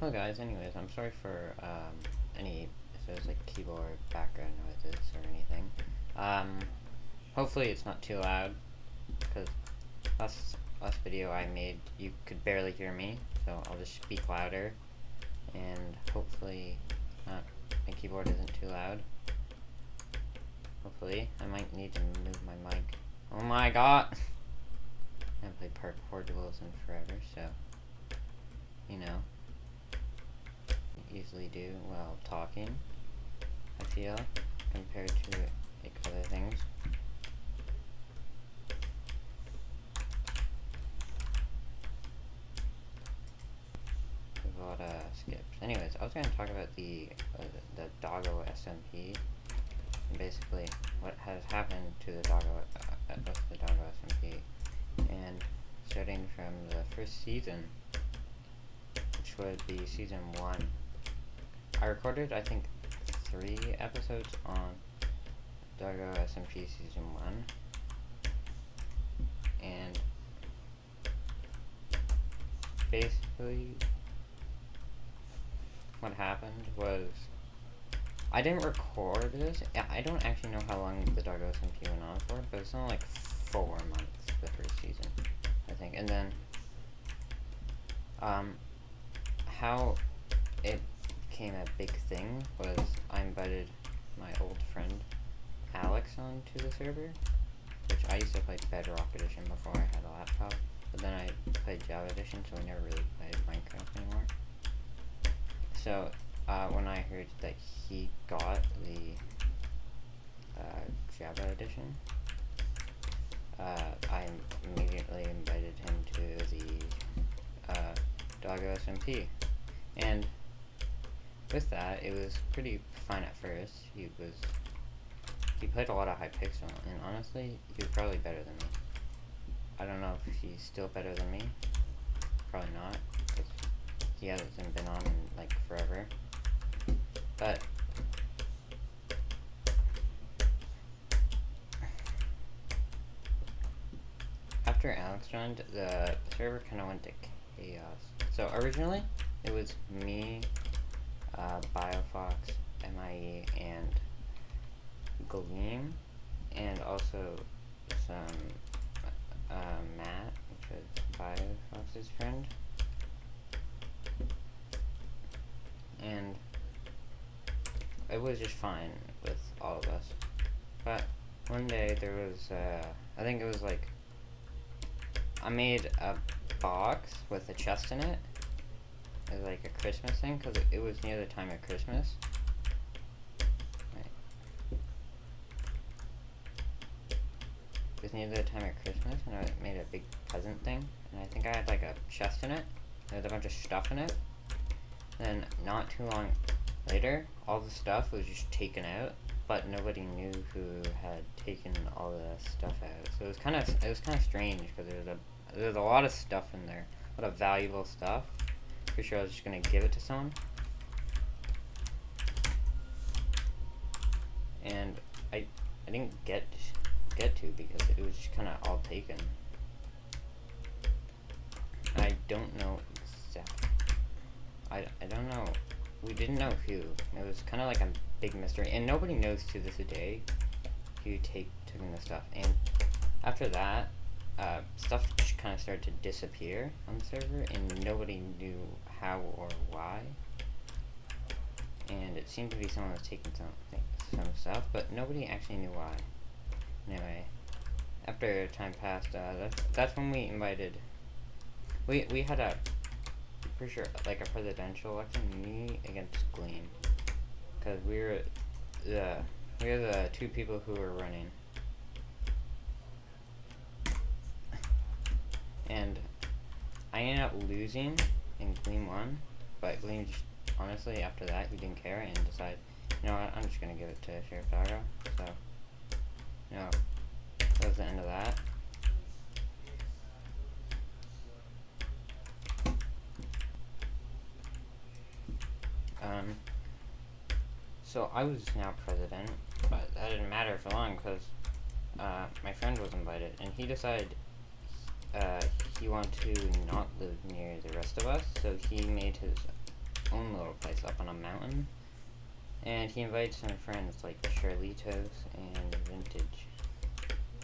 Hello guys, anyways, I'm sorry for any, if there's like keyboard background noises or anything. Hopefully it's not too loud, because last video I made, you could barely hear me, so I'll just speak louder, and hopefully my keyboard isn't too loud. Hopefully. I might need to move my mic. Oh my god! I haven't played parkour duels in forever, so, you know, easily do while talking, I feel, compared to like other things. There's a lot of skips. Anyways, I was going to talk about the Doggo SMP, and basically what has happened to the Doggo SMP, and starting from the first season, which would be season 1. I recorded, I think, 3 episodes on Doggo SMP season 1, and basically what happened was, I didn't record this. I don't actually know how long the Doggo SMP went on for, but it's only like 4 months, the first season, I think. And then how it became a big thing was I invited my old friend Alex onto the server, which I used to play Bedrock Edition before I had a laptop, but then I played Java Edition, so I never really played Minecraft anymore. So when I heard that he got the Java Edition, I immediately invited him to the Doggo SMP, and with that, it was pretty fun at first. He played a lot of Hypixel, and honestly, he was probably better than me. I don't know if he's still better than me. Probably not, because he hasn't been on in like forever. But after Alex joined, the server kind of went to chaos. So originally, it was me, Biofox, MIE, and Gleam, and also some Matt, which was Biofox's friend, and it was just fine with all of us. But one day there was, I think it was like, I made a box with a chest in it. It was like a Christmas thing, because it was near the time of Christmas. Right. It was near the time of Christmas, and I made a big present thing. And I think I had like a chest in it. There was a bunch of stuff in it. Then not too long later, all the stuff was just taken out, but nobody knew who had taken all the stuff out. So it was kind of strange, because there was a lot of stuff in there, a lot of valuable stuff. Pretty sure I was just gonna give it to someone, and I didn't get to, because it was just kind of all taken. I don't know exactly. I don't know. We didn't know who. It was kind of like a big mystery, and nobody knows to this day who took the stuff. And after that, stuff just kind of started to disappear on the server, and nobody knew how or why. And it seemed to be someone was taking some stuff, but nobody actually knew why. Anyway, after time passed, that's when we invited. We had a, pretty sure, like a presidential election, me against Gleam, because we were the 2 people who were running. And I ended up losing, and Gleam won, but Gleam just, honestly, after that, he didn't care and decided, you know what, I'm just gonna give it to Sheriff Doggo. So, you know, that was the end of that. So I was now president, but that didn't matter for long, because my friend was invited, and he decided he wanted to not live near the rest of us, so he made his own little place up on a mountain. And he invites some friends like Charlitos and Vintage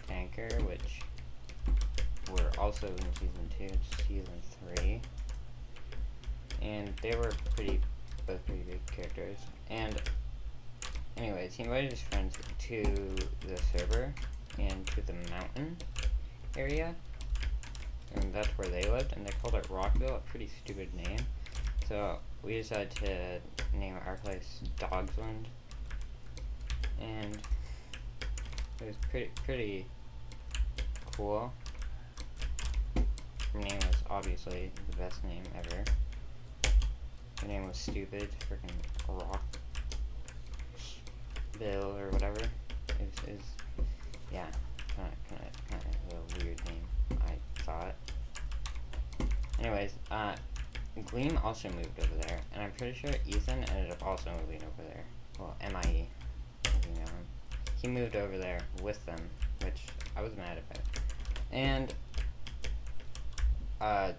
Tanker, which were also in season 2, season 3. And they were both pretty good characters. And anyways, he invited his friends to the server and to the mountain area. And that's where they lived, and they called it Rockville, a pretty stupid name. So we decided to name our place Dogsland, and it was pretty cool. Her name was obviously the best name ever. Her name was stupid, freaking Rockville or whatever. Is yeah, kind of a weird name, I thought. Anyways, Gleam also moved over there, and I'm pretty sure Ethan ended up also moving over there. Well, MIE, as you know him. He moved over there with them, which I was mad about. And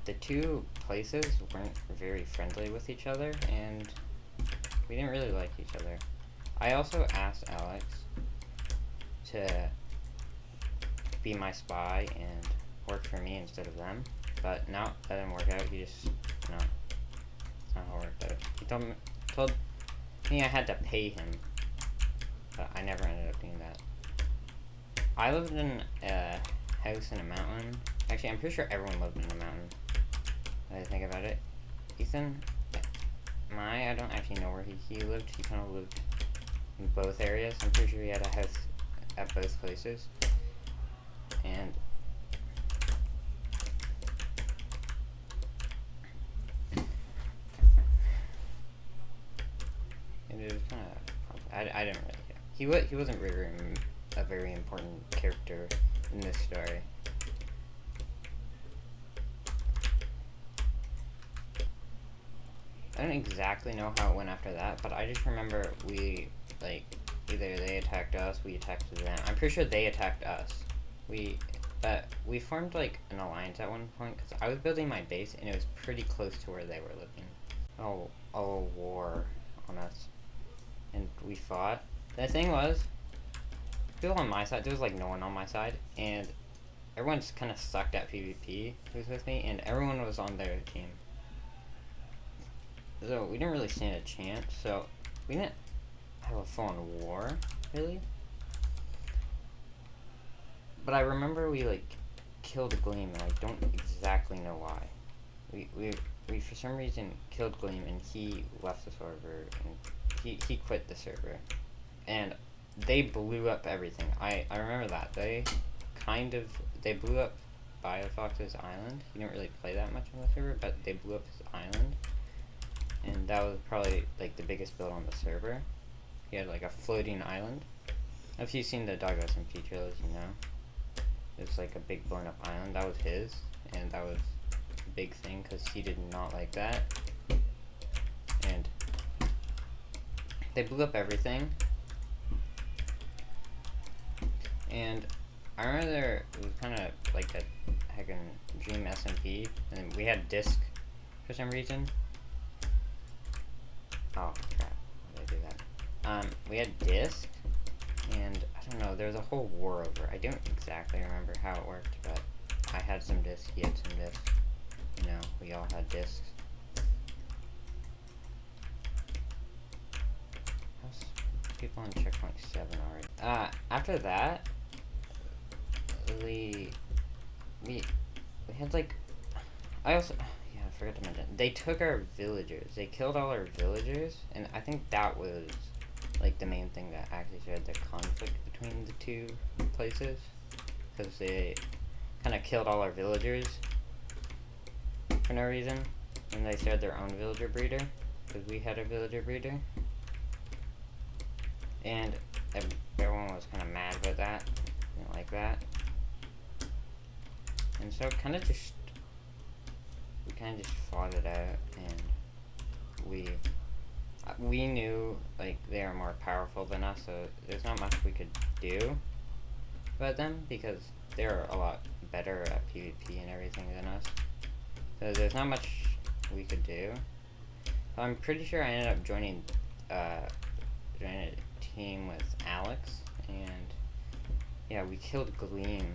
the two places weren't very friendly with each other, and we didn't really like each other. I also asked Alex to be my spy and work for me instead of them, but no, that didn't work out. He just, no, that's not how it worked out. He told me I had to pay him, but I never ended up doing that. I lived in a house in a mountain. Actually, I'm pretty sure everyone lived in a mountain, when I think about it. Ethan, I don't actually know where he lived. He kind of lived in both areas. I'm pretty sure he had a house at both places. And it was kind of, I didn't really care. He wasn't a very important character in this story. I don't exactly know how it went after that, but I just remember we, like, either they attacked us, we attacked them. I'm pretty sure they attacked us. We formed, like, an alliance at one point, because I was building my base, and it was pretty close to where they were living. A war on us. And we fought. The thing was, people on my side, there was, like, no one on my side, and everyone just kind of sucked at PvP who was with me, and everyone was on their team. So we didn't really stand a chance, so we didn't have a full-on war, really. But I remember we, like, killed Gleam, and I don't exactly know why. We for some reason killed Gleam, and he left the server, and he quit the server. And they blew up everything. I remember that. They blew up Biofox's island. He didn't really play that much on the server, but they blew up his island. And that was probably, like, the biggest build on the server. He had, like, a floating island. If you've seen the Doggo SMP trailers, you know. It's like a big blown up island. That was his, and that was a big thing because he did not like that. And they blew up everything. And I remember it was kind of like a heckin' Dream SMP, and we had disc for some reason. Oh crap! Why did I do that? We had disc, and I don't know. There was a whole war over. I don't exactly remember how it worked, but I had some discs. He had some discs. You know, we all had discs. How's people on checkpoint 7 already? After that, we had, like, I forgot to mention, they took our villagers. They killed all our villagers, and I think that was, like, the main thing that actually started the conflict between the two places, because they kind of killed all our villagers for no reason, and they started their own villager breeder, because we had a villager breeder, and everyone was kind of mad about that, didn't like that, and so kind of just fought it out, and we knew, like, they were more powerful than us, so there's not much we could do about them, because they're a lot better at PvP and everything than us, so there's not much we could do. I'm pretty sure I ended up joining a team with Alex, and yeah, we killed Gleam.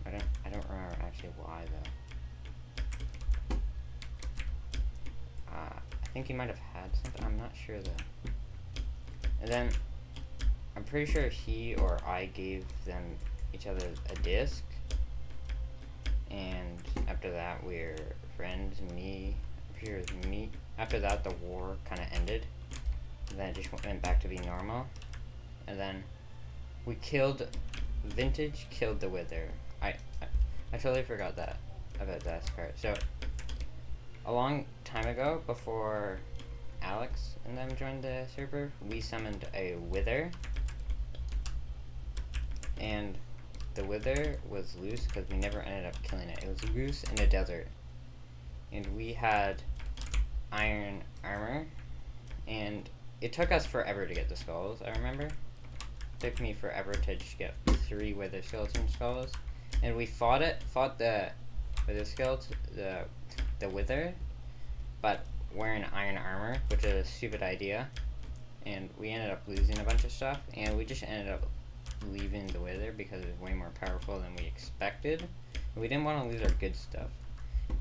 I don't remember actually why though. I think he might have had something. I'm not sure though. And then I'm pretty sure he or I gave them each other a disc, and after that we're friends. I'm pretty sure it was me. After that the war kind of ended, and then it just went back to be normal, and then we killed Vintage, killed the Wither. I totally forgot about that part. So a long time ago, before Alex and them joined the server, we summoned a Wither, and the Wither was loose because we never ended up killing it. It was loose in a desert, and we had iron armor, and it took us forever to get the skulls. I remember it took me forever to just get 3 Wither skeleton skulls, and we fought the Wither skeleton, the Wither, but wearing iron armor, which is a stupid idea, and we ended up losing a bunch of stuff, and we just ended up leaving the Wither because it was way more powerful than we expected. We didn't want to lose our good stuff.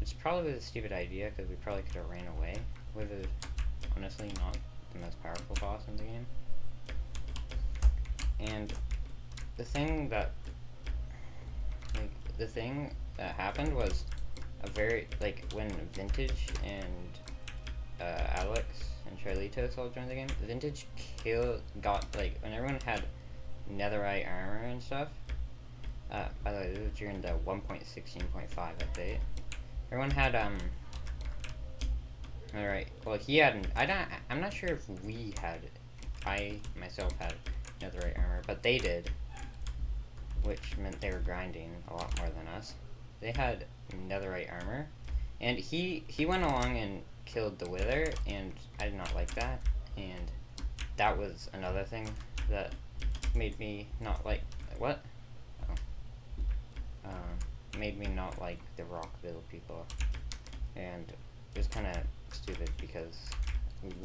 It's probably a stupid idea because we probably could have ran away. Wither is honestly not the most powerful boss in the game. And the thing that happened was when Vintage and Alex and Charlitos all joined the game, Vintage when everyone had netherite armor and stuff. By the way, this was during the 1.16.5 update. Everyone had netherite. Well, he hadn't. I'm not sure if we had it. I myself had netherite armor, but they did, which meant they were grinding a lot more than us. They had netherite armor, and he went along and killed the Wither, and I did not like that, and that was another thing that made me not like made me not like the Rockville people, and it was kind of stupid because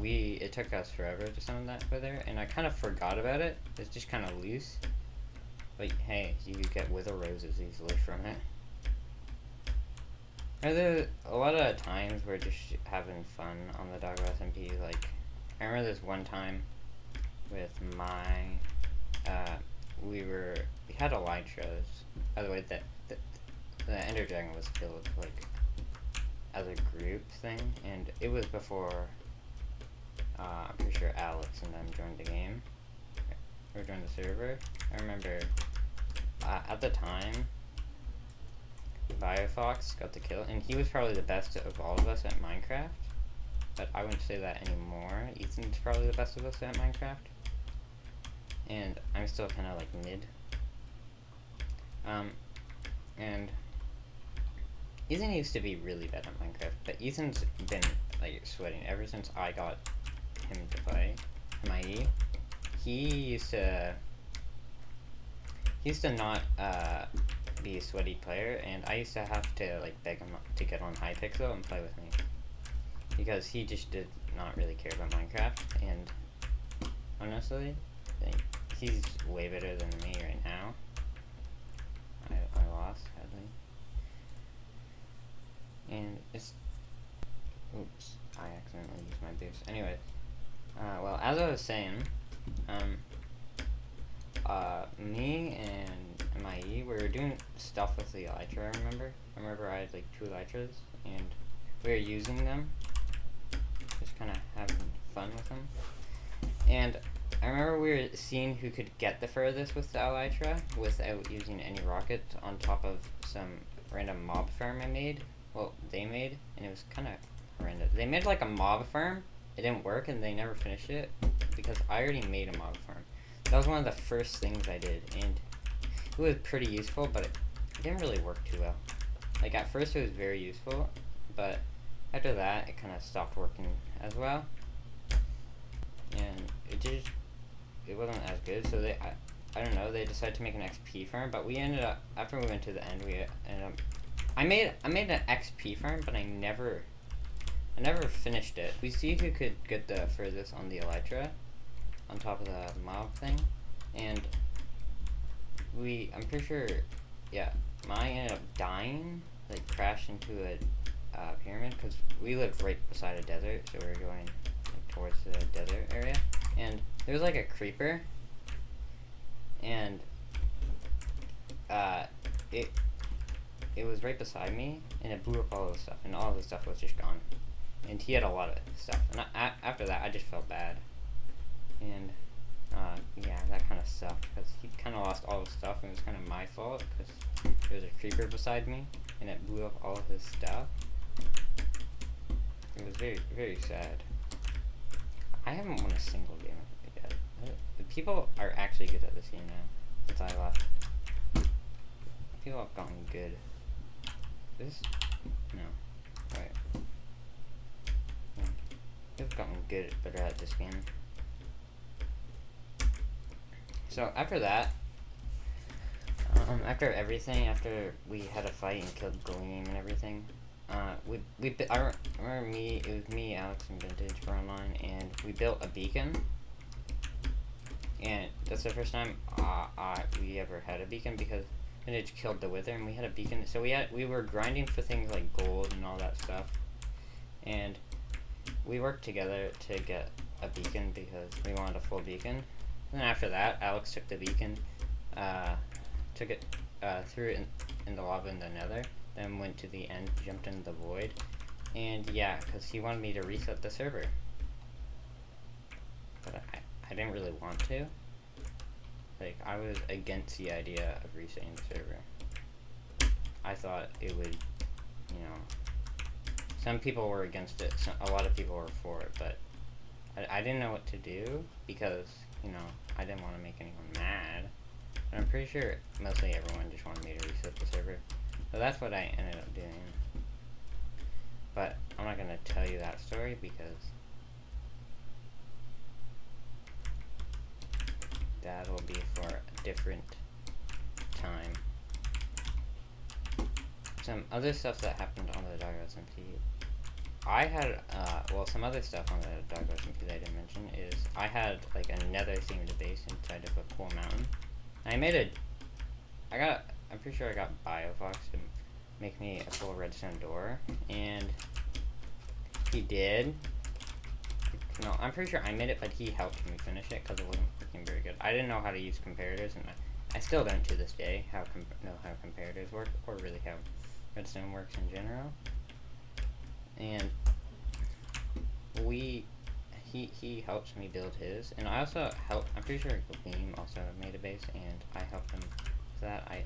it took us forever to summon that Wither, and I kind of forgot about it. It's just kind of loose, but hey, you could get Wither roses easily from it. There's a lot of times we're just having fun on the Doggo SMP. Like, I remember this one time with we had elytras. By the way, the Ender Dragon was killed like as a group thing, and it was before I'm pretty sure Alex and them joined the game or joined the server. I remember at the time Biofox got the kill, and he was probably the best of all of us at Minecraft, but I wouldn't say that anymore. Ethan's probably the best of us at Minecraft, and I'm still kind of like mid. And Ethan used to be really bad at Minecraft, but Ethan's been like sweating ever since I got him to play MIE. He used to not be a sweaty player, and I used to have to like beg him to get on Hypixel and play with me because he just did not really care about Minecraft. And honestly, I think he's way better than me right now. I lost, sadly. And it's... Oops, I accidentally used my boost. Anyway, well, as I was saying, me and MIE, we were doing stuff with the elytra, I remember I had like 2 elytras, and we were using them, just kind of having fun with them. And I remember we were seeing who could get the furthest with the elytra without using any rockets on top of some random mob farm they made, and it was kind of horrendous. They made like a mob farm, it didn't work, and they never finished it because I already made a mob farm. That was one of the first things I did, and it was pretty useful, but it didn't really work too well. Like, at first it was very useful, but after that it kind of stopped working as well, and it wasn't as good. So I don't know, they decided to make an XP farm, but we ended up, after we went to the end, we ended up, I made an XP farm, but I never I never finished it. We see who could get the furthest on the elytra, on top of the mob thing, and I'm pretty sure, yeah, mine ended up dying, like crashed into a pyramid, because we lived right beside a desert, so we were going like, towards the desert area, and there was like a creeper, and it was right beside me, and it blew up all the stuff, and all the stuff was just gone, and he had a lot of stuff, and after that I just felt bad, and yeah, that kind of sucked, because he kind of lost all his stuff, and it was kind of my fault, because there was a creeper beside me, and it blew up all of his stuff. It was very, very sad. I haven't won a single game yet. The people are actually good at this game now, since I left. People have gotten good. This? No. Wait. Yeah. They've gotten good, better at this game. So after that, after everything, after we had a fight and killed Gleam and everything, I remember it was me, Alex, and Vintage were online, and we built a beacon. And that's the first time we ever had a beacon, because Vintage killed the Wither, and we had a beacon. So we were grinding for things like gold and all that stuff, and we worked together to get a beacon because we wanted a full beacon. And then after that, Alex took the beacon, took it, threw it in the lava in the nether, then went to the end, jumped into the void, and yeah, because he wanted me to reset the server. But I didn't really want to. Like, I was against the idea of resetting the server. I thought it would, you know, some people were against it, a lot of people were for it, but I didn't know what to do, because, you know, I didn't want to make anyone mad. But I'm pretty sure mostly everyone just wanted me to reset the server. So that's what I ended up doing. But I'm not going to tell you that story, because that'll be for a different time. Some other stuff that happened on the Doggo SMP. I had, well, some other stuff on the Doggo SMP that I didn't mention is I had like a nether themed base inside of a cool mountain. I made I'm pretty sure I got Biofox to make me a full redstone door, and he did. No, I'm pretty sure I made it, but he helped me finish it because it wasn't working very good. I didn't know how to use comparators, and I still don't to this day know how comparators work, or really how redstone works in general. And he helps me build his, and I also I'm pretty sure Gleam also made a base, and I helped him with that. I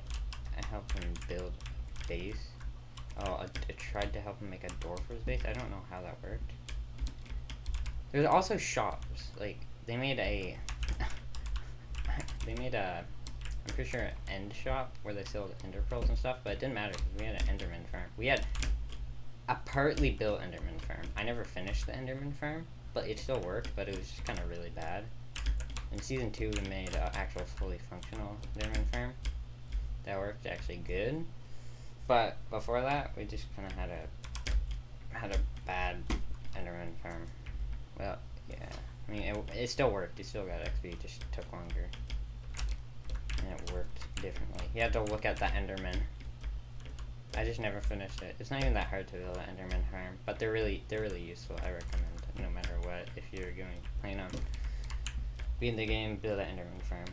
helped him build a base. Oh, I tried to help him make a door for his base. I don't know how that worked. There's also shops. Like, they made I'm pretty sure an end shop where they sold ender pearls and stuff, but it didn't matter because we had an enderman farm. We had a partly built enderman farm. I never finished the enderman farm, but it still worked, but it was just kind of really bad. In season 2, we made an actual fully functional enderman farm. That worked actually good. But before that, we just kind of had a bad enderman farm. Well, yeah. I mean, it still worked. You still got XP. It just took longer. And it worked differently. You had to look at the enderman. I just never finished it. It's not even that hard to build an enderman farm, but they're really useful. I recommend it, no matter what. If you're planning on beating the game, build an enderman farm.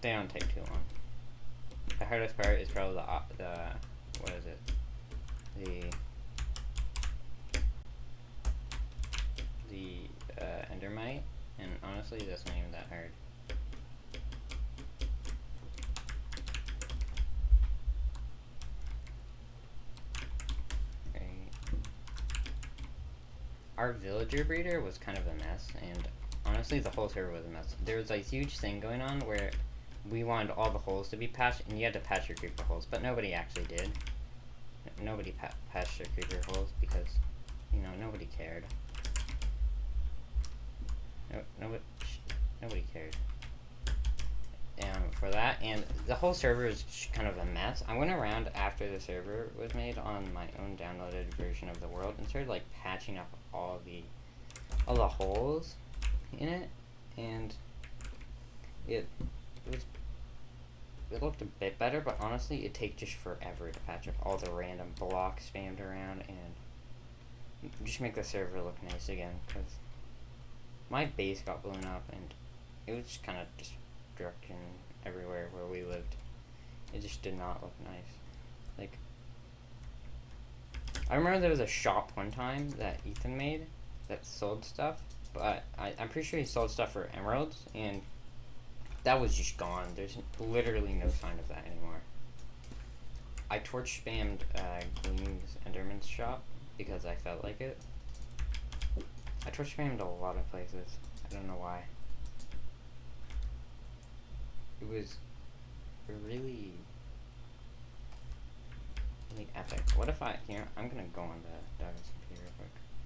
They don't take too long. The hardest part is probably the what is it? The endermite, and honestly, that's not even that hard. Our villager breeder was kind of a mess, and honestly the whole server was a mess. There was a huge thing going on where we wanted all the holes to be patched, and you had to patch your creeper holes, but nobody actually did. Nobody patched their creeper holes because, you know, nobody cared. Nobody cared. And for that, and the whole server is kind of a mess. I went around after the server was made on my own downloaded version of the world and started like patching up all the holes in it, and it looked a bit better, but honestly it takes just forever to patch up all the random blocks spammed around and just make the server look nice again, because my base got blown up and it was just kind of destruction everywhere where we lived. It just did not look nice. Like, I remember there was a shop one time that Ethan made that sold stuff, but I'm pretty sure he sold stuff for emeralds, and that was just gone. There's literally no sign of that anymore. I torch spammed Gleam's Enderman's shop because I felt like it. I torch spammed a lot of places. I don't know why. It was really epic. What if I'm gonna go on the Doggo.